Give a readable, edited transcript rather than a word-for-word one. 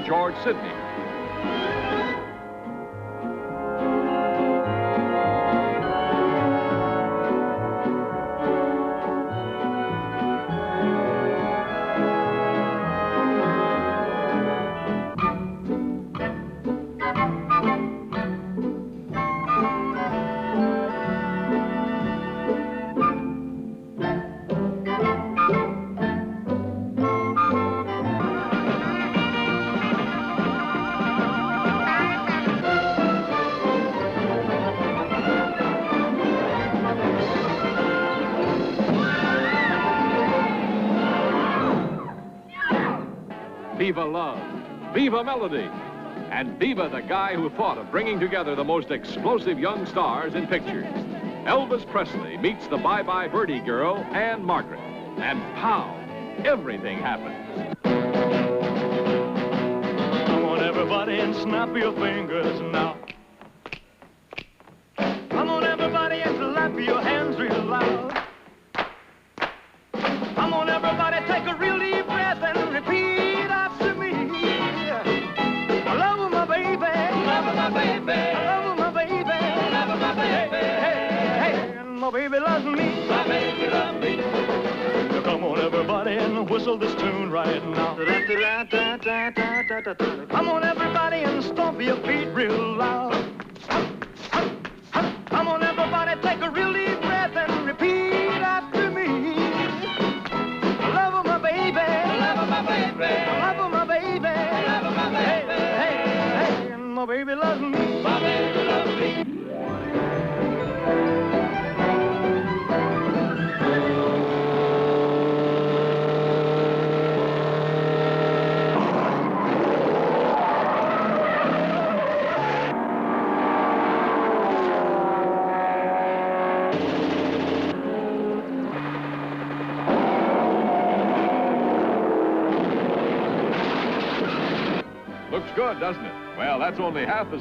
George Sidney. Viva love, Viva melody, and Viva the guy who thought of bringing together the most explosive young stars in pictures. Elvis Presley meets the Bye-Bye Birdie Girl and Margret, and pow, everything happens. Come on, everybody, and snap your fingers now. Come on, everybody, and clap your hands real loud. Come on, everybody, take a real deep breath and repeat after me. I love my baby. I love my baby. I love my baby. I love my baby. Hey, hey, and my baby loves me. My baby loves me. So come on, everybody, and whistle this tune right now. Come on, everybody, and stomp your feet real loud. Come on, everybody, take a real deep breath and repeat after me. I love my baby. I love my baby. I love my baby. I love my baby. Hey, hey, hey, and my baby loves me. My baby loves me. Looks good, doesn't it? Well, that's only half as